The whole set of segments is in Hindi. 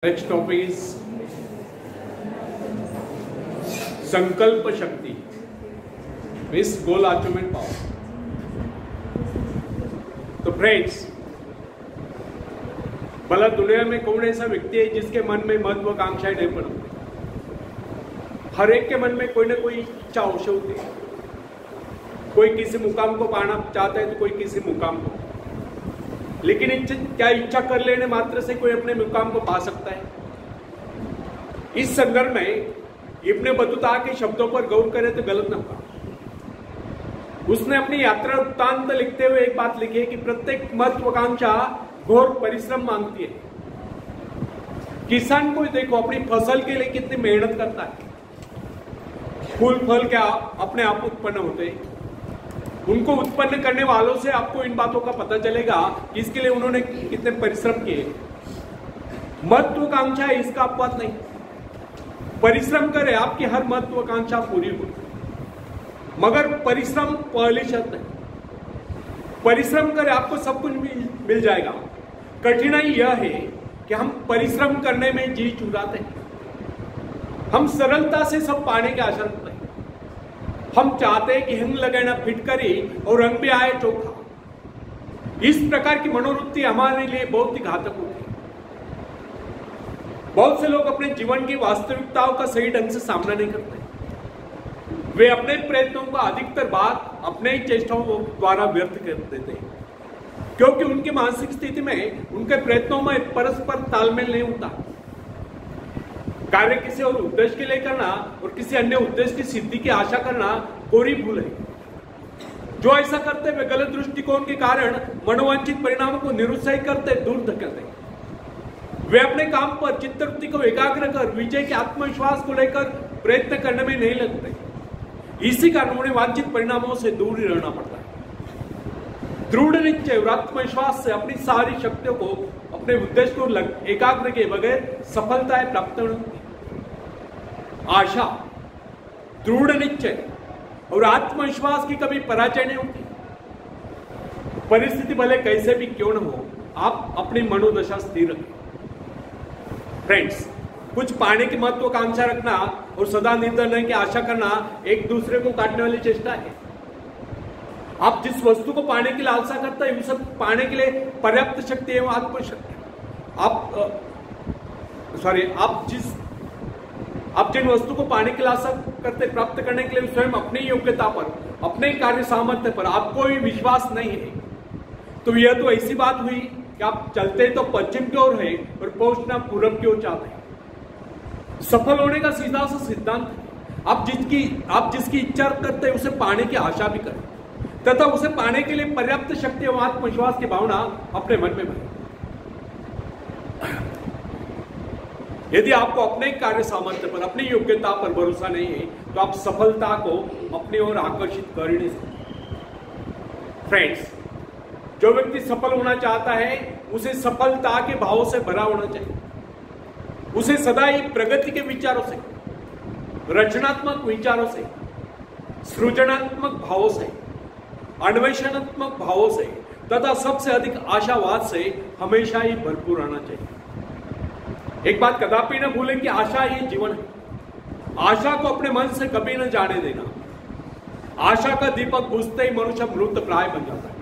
Next topic is संकल्प शक्ति, मीन्स गोल अचीवमेंट पावर। तो फ्रेंड्स, भला दुनिया में कौन ऐसा व्यक्ति है जिसके मन में महत्वाकांक्षाएं नहीं पड़ती? हर एक के मन में कोई ना कोई इच्छा अवश्य होती है। कोई किसी मुकाम को पाना चाहता है तो कोई किसी मुकाम को, लेकिन क्या इच्छा कर लेने मात्र से कोई अपने मुकाम को पा सकता है? इस संदर्भ में इब्ने बतूता के शब्दों पर गौर करें तो गलत न होगा। उसने अपनी यात्रा वृत्तांत लिखते हुए एक बात लिखी है कि प्रत्येक महत्वाकांक्षा घोर परिश्रम मांगती है। किसान को देखो, अपनी फसल के लिए कितनी मेहनत करता है। फूल फल क्या अपने आप उत्पन्न होते हैं। उनको उत्पन्न करने वालों से आपको इन बातों का पता चलेगा कि इसके लिए उन्होंने कितने परिश्रम किए। महत्वाकांक्षा है, इसका अपवाद नहीं। परिश्रम करे, आपकी हर महत्वाकांक्षा पूरी हो, मगर परिश्रम पहली शर्त है। परिश्रम करे, आपको सब कुछ मिल जाएगा। कठिनाई यह है कि हम परिश्रम करने में जी चुराते हैं। हम सरलता से सब पाने की आशा रखते हैं। हम चाहते हैं कि हिंग लगाना फिटकरी और रंग भी आए चोखा। इस प्रकार की मनोवृत्ति हमारे लिए बहुत ही घातक होती है। बहुत से लोग अपने जीवन की वास्तविकताओं का सही ढंग से सामना नहीं करते। वे अपने प्रयत्नों का अधिकतर बात अपने ही चेष्टाओं द्वारा व्यर्थ कर देते हैं, क्योंकि उनकी मानसिक स्थिति में उनके प्रयत्नों में परस्पर तालमेल नहीं होता। कार्य किसी और उद्देश्य के लिए करना और किसी अन्य उद्देश्य की सिद्धि की आशा करना कोरी भूल है। जो ऐसा करते वे गलत दृष्टिकोण के कारण मनोवांछित परिणामों को निरुत्साहित करते, दूर धकेलते। वे अपने काम पर चित्तवृत्ति को एकाग्र कर विजय के आत्मविश्वास को लेकर प्रयत्न करने में नहीं लगते। इसी कारण उन्हें वांछित परिणामों से दूर ही रहना पड़ता है। दृढ़ निश्चय और आत्मविश्वास से अपनी सारी शक्तियों को अपने उद्देश्य को एकाग्र के बगैर सफलताएं प्राप्त नहीं होती। आशा, दृढ़ निश्चय और आत्मविश्वास की कभी पराजय नहीं होती। परिस्थिति भले कैसे भी क्यों न हो, आप अपनी मनोदशा स्थिर रखें। फ्रेंड्स, कुछ पाने की महत्वाकांक्षा रखना और सदा निर्धन की आशा करना एक दूसरे को काटने वाली चेष्टा है। आप जिस वस्तु को पाने की लालसा करते हैं, उसे पाने के लिए पर्याप्त शक्ति एवं आत्मशक्ति आप जिन वस्तु को पाने की लालसा करते, प्राप्त करने के लिए स्वयं अपनी योग्यता पर, अपने कार्य सामर्थ्य पर आपको भी विश्वास नहीं है, तो यह तो ऐसी बात हुई कि आप चलते तो पश्चिम की ओर है और पहुंचना पूरब की ओर चाहते हैं। सफल होने का सीधा सा सिद्धांत है, आप जिसकी इच्छा करते हैं उसे पाने की आशा भी करें, तथा उसे पाने के लिए पर्याप्त शक्ति और आत्मविश्वास की भावना अपने मन में भरें। यदि आपको अपने कार्य सामर्थ्य पर, अपनी योग्यता पर भरोसा नहीं है, तो आप सफलता को अपनी ओर आकर्षित कर ही नहीं सकते। फ्रेंड्स, जो व्यक्ति सफल होना चाहता है उसे सफलता के भावों से भरा होना चाहिए। उसे सदा ही प्रगति के विचारों से, रचनात्मक विचारों से, सृजनात्मक भावों से, अन्वेषणात्मक भावों से तथा सबसे अधिक आशावाद से हमेशा ही भरपूर रहना चाहिए। एक बात कदापि न भूलें कि आशा ही जीवन है। आशा को अपने मन से कभी न जाने देना। आशा का दीपक बुझते ही मनुष्य मृत प्राय बन जाता है।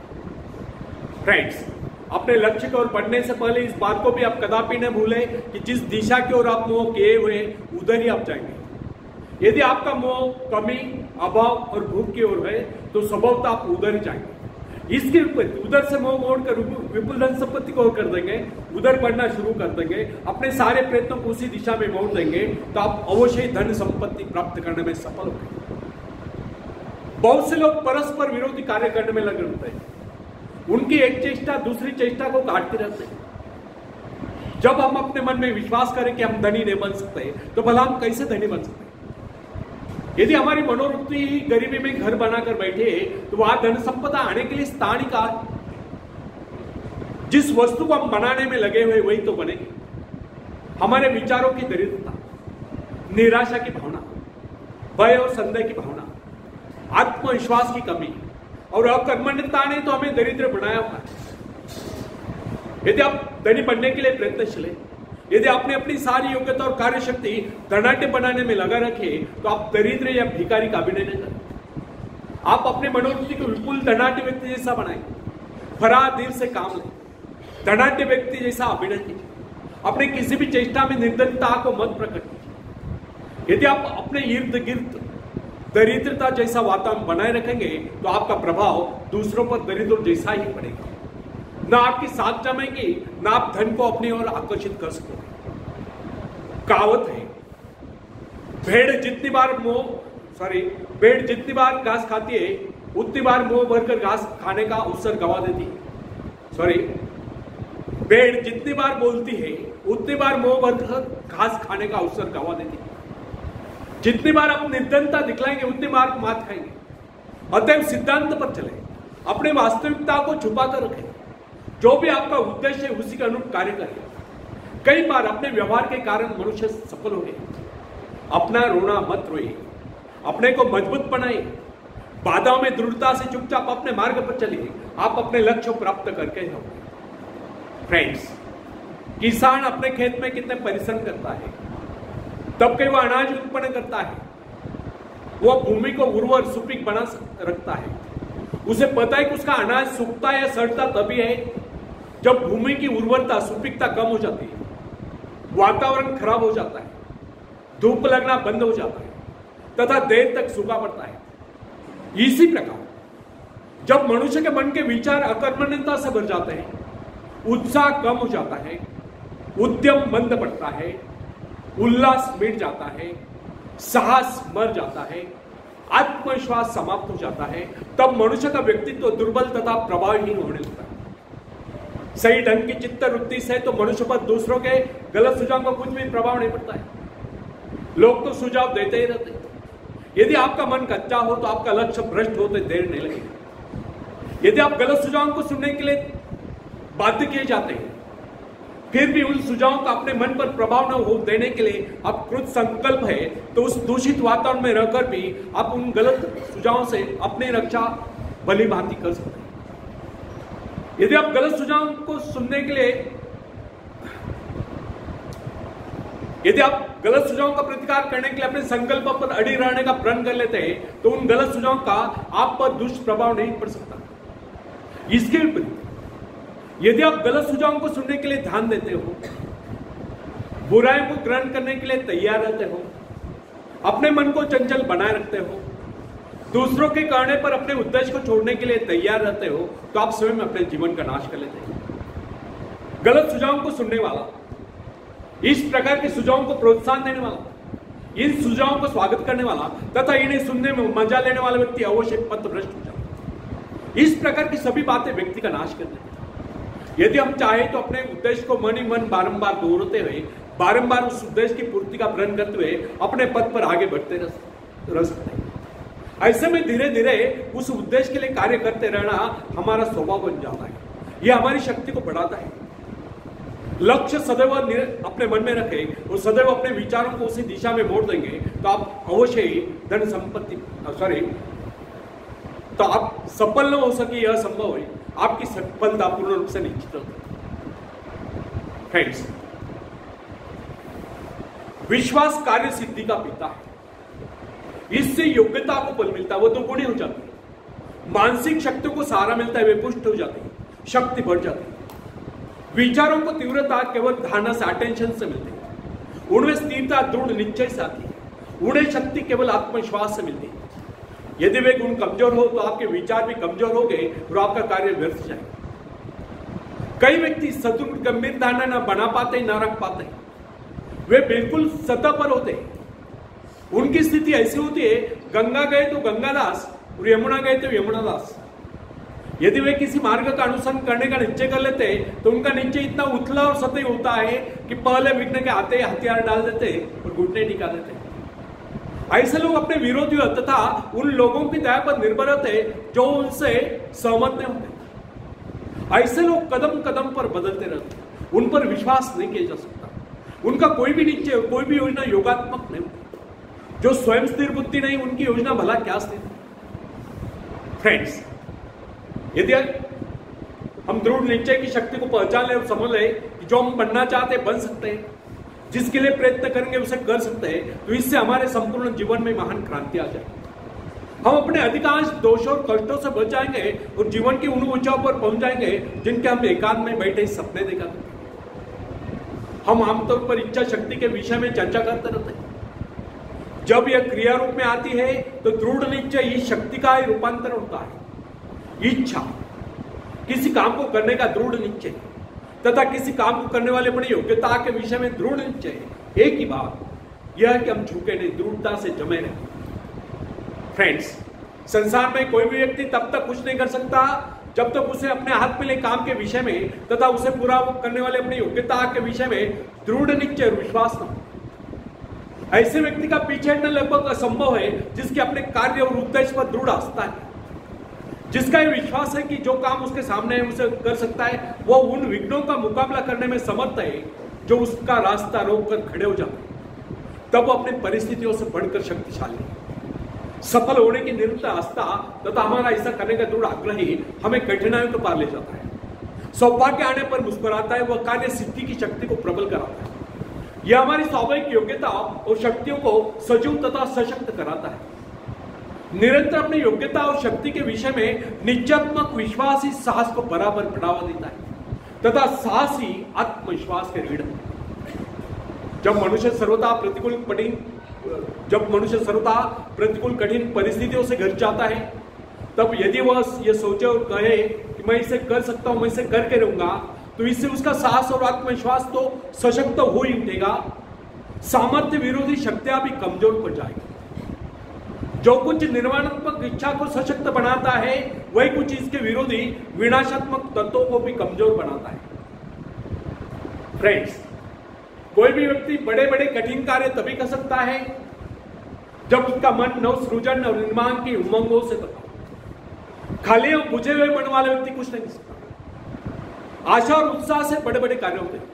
फ्रेंड्स, अपने लक्ष्य की ओर बढ़ने से पहले इस बात को भी आप कदापि न भूलें कि जिस दिशा की ओर आप मोह किए हुए उधर ही आप जाएंगे। यदि आपका मोह कमी, अभाव और भूख की ओर है तो स्वभावतः आप उधर ही जाएंगे। इसके विपरीत उधर से मोह मोड़कर विपुल धन संपत्ति को ओर कर देंगे, उधर बढ़ना शुरू कर देंगे, अपने सारे प्रयत्नों को उसी दिशा में मोड़ देंगे, तो आप अवश्य ही धन संपत्ति प्राप्त करने में सफल होंगे। बहुत से लोग परस्पर विरोधी कार्य करने में लगे होते हैं। उनकी एक चेष्टा दूसरी चेष्टा को काटते रहते हैं। जब हम अपने मन में विश्वास करें कि हम धनी नहीं बन सकते, तो भला हम कैसे धनी बन सकते? यदि हमारी मनोवृत्ति गरीबी में घर बनाकर बैठे तो वहां धन संपदा आने के लिए स्थान ही कहा। जिस वस्तु को हम बनाने में लगे हुए वही तो बनेगी। हमारे विचारों की दरिद्रता, निराशा की भावना, भय और संदेह की भावना, आत्मविश्वास की कमी और अकर्मण्यता ने तो हमें दरिद्र बनाया हुआ है। यदि आप धनी बनने के लिए प्रयत्नशील हैं, यदि आपने अपनी सारी योग्यता और कार्य शक्ति धनाढ्य बनाने में लगा रखे तो आप दरिद्र या भिखारी का अभिनय नहीं करें। आप अपने मनोवृत्ति को बिल्कुल धनाढ्य व्यक्ति जैसा बनाएं, फरार दिल से काम लें, धनाढ्य व्यक्ति जैसा अभिनय कीजिए, अपने किसी भी चेष्टा में निर्धनता को मत प्रकट कीजिए। यदि आप अपने इर्द गिर्द दरिद्रता जैसा वातावरण बनाए रखेंगे तो आपका प्रभाव दूसरों पर दरिद्र जैसा ही पड़ेगा। ना आपकी साथ जमेंगे, ना आप धन को अपनी ओर आकर्षित कर सकोगे। कहावत है, भेड़ जितनी बार घास खाती है उतनी बार मुंह भरकर घास खाने का अवसर गवा देती है। भेड़ जितनी बार बोलती है उतनी बार मुंह भरकर घास खाने का अवसर गवा देती है। जितनी बार आप निर्धनता दिखलाएंगे उतनी बार मात खाएंगे। अतएव सिद्धांत पर चले, अपने वास्तविकता को छुपा कर रखें। जो भी आपका उद्देश्य है उसी के अनुरूप कार्य करें। कई बार अपने व्यवहार के कारण मनुष्य सफल हो गए। अपना रोना मत रोइए, अपने को मजबूत बनाइए, बाधाओं में दृढ़ता से चुपचाप अपने मार्ग पर चलिए। आप अपने लक्ष्य प्राप्त करके रहोगे। फ्रेंड्स, किसान अपने खेत में कितने परिश्रम करता है, तब कहीं वह अनाज उत्पन्न करता है। वह भूमि को उर्वर सुपीक बना रखता है। उसे पता है कि उसका अनाज सूखता या सड़ता तभी है जब भूमि की उर्वरता सुपीकता कम हो जाती है, वातावरण खराब हो जाता है, धूप लगना बंद हो जाता है तथा देर तक सूखा पड़ता है। इसी प्रकार जब मनुष्य के मन के विचार अकर्मण्यता से भर जाते हैं, उत्साह कम हो जाता है, उद्यम मंद पड़ता है, उल्लास मिट जाता है, साहस मर जाता है, आत्मविश्वास समाप्त हो जाता है, तब मनुष्य का व्यक्तित्व दुर्बल तथा प्रभावहीन होने लगता है। सही ढंग की चित्त वृत्ति से तो मनुष्य पर दूसरों के गलत सुझाव का कुछ भी प्रभाव नहीं पड़ता है। लोग तो सुझाव देते ही रहते हैं। यदि आपका मन कच्चा हो तो आपका लक्ष्य भ्रष्ट होते देर नहीं लगेगी। यदि आप गलत सुझावों को सुनने के लिए बाध्य किए जाते हैं, फिर भी उन सुझावों का अपने मन पर प्रभाव न हो देने के लिए आप कृत संकल्प है तो उस दूषित वातावरण में रहकर भी आप उन गलत सुझावों से अपनी रक्षा भली भांति कर सकते हैं। यदि आप गलत सुझावों को सुनने के लिए, यदि आप गलत सुझावों का प्रतिकार करने के लिए अपने संकल्प पर अड़ी रहने का प्रण कर लेते हैं तो उन गलत सुझावों का आप पर दुष्प्रभाव नहीं पड़ सकता। इसके विपरीत यदि आप गलत सुझावों को सुनने के लिए ध्यान देते हो, बुराई को ग्रहण करने के लिए तैयार रहते हो, अपने मन को चंचल बनाए रखते हो, दूसरों के कहने पर अपने उद्देश्य को छोड़ने के लिए तैयार रहते हो, तो आप स्वयं अपने जीवन का नाश कर लेते हैं। गलत सुझावों को सुनने वाला, इस प्रकार के सुझावों को प्रोत्साहन देने वाला, इन सुझावों को स्वागत करने वाला तथा इन्हें सुनने में मजा लेने वाला व्यक्ति अवश्य पथभ्रष्ट हो जाता है। इस प्रकार की सभी बातें व्यक्ति का नाश कर देती हैं। यदि हम चाहे तो अपने उद्देश्य को मन ही मन बारंबार दोहराते हुए, बारंबार उस उद्देश्य की पूर्ति का प्रण करते हुए अपने पथ पर आगे बढ़ते रह सकते हैं। ऐसे में धीरे धीरे उस उद्देश्य के लिए कार्य करते रहना हमारा स्वभाव बन जाता है। यह हमारी शक्ति को बढ़ाता है। लक्ष्य सदैव अपने मन में रखें और सदैव अपने विचारों को उसी दिशा में मोड़ देंगे तो आप अवश्य ही धन संपत्ति तो आप सफल न हो सके, यह संभव है। आपकी सफलता पूर्ण रूप से निश्चित होती है। फ्रेंड्स, विश्वास कार्य सिद्धि का पिता है। इससे योग्यता को बल मिलता है, वो दोगुनी हो जाती है। मानसिक शक्ति को सहारा मिलता है, वे पुष्ट हो जाती है, शक्ति बढ़ जाती है। विचारों को तीव्रता केवल धारणा से, अटेंशन से मिलती है। उनमें स्थिरता दृढ़ निश्चय से आती है। उन्हें शक्ति केवल आत्मविश्वास से मिलती है। यदि वे गुण कमजोर हो तो आपके विचार भी कमजोर हो गए और आपका कार्य व्यर्थ जाएगा। कई व्यक्ति सदृढ़ गंभीर धारणा न बना पाते, न रख पाते, वे बिल्कुल सतह पर होते हैं। उनकी स्थिति ऐसी होती है, गंगा गए तो गंगादास और यमुना गए तो यमुनादास। यदि वे किसी मार्ग का अनुसरण करने का निश्चय कर लेते तो उनका निश्चय इतना उथला और सतही होता है कि पहले विघ्न के आते हथियार डाल देते और घुटने टिका देते। ऐसे लोग अपने विरोधियों तथा उन लोगों की दया पर निर्भर रहते जो उनसे सहमत नहीं होते। ऐसे लोग कदम कदम पर बदलते रहते, उन पर विश्वास नहीं किया जा सकता। उनका कोई भी निश्चय, कोई भी योजना योगात्मक नहीं होती। जो स्वयं स्थिर बुद्धि नहीं, उनकी योजना भला क्या स्थिर। फ्रेंड्स, यदि हम दृढ़ निश्चय की शक्ति को पहचान ले और समझ ले कि जो हम बनना चाहते बन सकते हैं, जिसके लिए प्रयत्न करेंगे उसे कर सकते हैं, तो इससे हमारे संपूर्ण जीवन में महान क्रांति आ जाएगी। हम अपने अधिकांश दोषों और कष्टों से बच जाएंगे और जीवन की उन ऊंचाइयों पर पहुंच जाएंगे जिनके हम एकांत में बैठे सपने देखा करते। हम आमतौर पर इच्छा शक्ति के विषय में चर्चा करते रहते हैं। जब यह क्रिया रूप में आती है तो दृढ़ निश्चय इस शक्ति का रूपांतर होता है। इच्छा किसी काम को करने का दृढ़ निश्चय तथा किसी काम को करने वाले अपनी योग्यता के विषय में दृढ़ निश्चय। एक ही बात यह है कि हम झुके नहीं, दृढ़ता से जमे रहे। फ्रेंड्स, संसार में कोई भी व्यक्ति तब तक कुछ नहीं कर सकता जब तक उसे अपने हाथ में ले काम के विषय में तथा उसे पूरा करने वाले अपनी योग्यता के विषय में दृढ़ निश्चय और विश्वास न हो। ऐसे व्यक्ति का पीछे हटना लगभग असंभव है जिसके अपने कार्य और उद्देश्य पर दृढ़ आस्था है, जिसका यह विश्वास है कि जो काम उसके सामने है उसे कर सकता है, वो उन विघ्नों का मुकाबला करने में समर्थ है जो उसका रास्ता रोककर खड़े हो जाते हैं। तब वो अपनी परिस्थितियों से बढ़कर शक्तिशाली है। सफल होने की निरंतर आस्था तथा हमारा ऐसा करने का दृढ़ आग्रह ही हमें कठिनाइयों को पार ले जाता है। सौभाग्य आने पर मुस्कुराता है, वह कार्य सिद्धि की शक्ति को प्रबल कराता है। यह हमारी स्वाभाविक योग्यता और शक्तियों को सजीव तथा सशक्त कराता है। निरंतर अपनी योग्यता और शक्ति के विषय में निश्चयात्मक विश्वास ही साहस को बराबर बढ़ावा देता है तथा साहस ही आत्मविश्वास के रीढ़ है। जब मनुष्य सर्वथा प्रतिकूल कठिन परिस्थितियों से घिर जाता है, तब यदि वह यह सोचे और कहे कि मैं इसे कर सकता हूं, मैं इसे करके रहूंगा, तो इससे उसका साहस और आत्मविश्वास तो सशक्त हो ही उठेगा, सामर्थ्य विरोधी शक्तियां भी कमजोर पड़ जाएगी। जो कुछ निर्माणात्मक इच्छा को सशक्त बनाता है वही कुछ इसके विरोधी विनाशात्मक तत्वों को भी कमजोर बनाता है। फ्रेंड्स, कोई भी व्यक्ति बड़े बड़े कठिन कार्य तभी कर सकता है जब उसका मन नव सृजन और निर्माण की उमंगों से भरा। खाली और बुझे हुए मन वाले व्यक्ति कुछ नहीं कर सकता। आशा और उत्साह से बड़े बड़े कार्य होते हैं।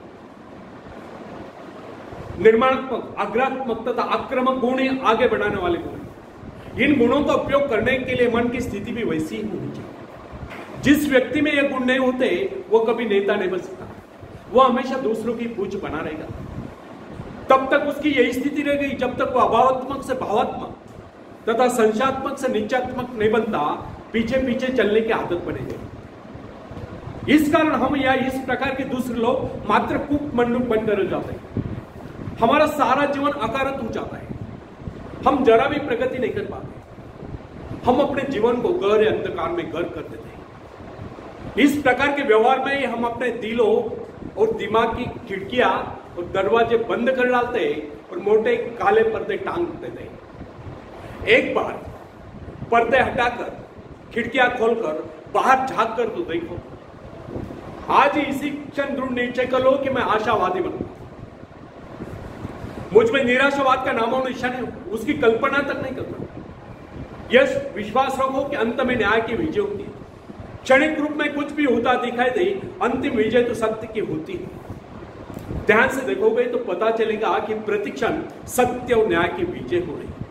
निर्माणात्मक, आग्रहात्मक तथा आक्रामक गुण ही आगे बढ़ाने वाले गुण। इन गुणों का उपयोग करने के लिए मन की स्थिति भी वैसी ही होनी चाहिए। जिस व्यक्ति में ये गुण नहीं होते वो कभी नेता नहीं बन सकता। वो हमेशा दूसरों की पूछ बना रहेगा। तब तक उसकी यही स्थिति रह गई जब तक वो अभावात्मक से भावात्मक तथा संशयात्मक से निश्चयात्मक नहीं बनता, पीछे पीछे चलने की आदत बनेगी। इस कारण हम या इस प्रकार के दूसरे लोग मात्र कूप मंडूक बनकर रह जाते हैं। हमारा सारा जीवन अकारत हो जाता है। हम जरा भी प्रगति नहीं कर पाते। हम अपने जीवन को गहरे अंधकार में गर्क कर देते हैं। इस प्रकार के व्यवहार में हम अपने दिलों और दिमाग की खिड़कियां और दरवाजे बंद कर डालते हैं और मोटे काले पर्दे टांग देते हैं। एक बार पर्दे हटाकर खिड़कियां खोलकर बाहर झांक कर तो देखो। आज ही इसी क्षण दृढ़ निश्चय कर लो कि मैं आशावादी बनूंगा। मुझ में निराशावाद का नामो निशान है, उसकी कल्पना तक नहीं करता। यह विश्वास रखो कि अंत में न्याय की विजय होती है। क्षणिक रूप में कुछ भी होता दिखाई दे, अंतिम विजय तो सत्य की होती है। ध्यान से देखोगे तो पता चलेगा कि प्रतिक्षण सत्य और न्याय की विजय हो रही है।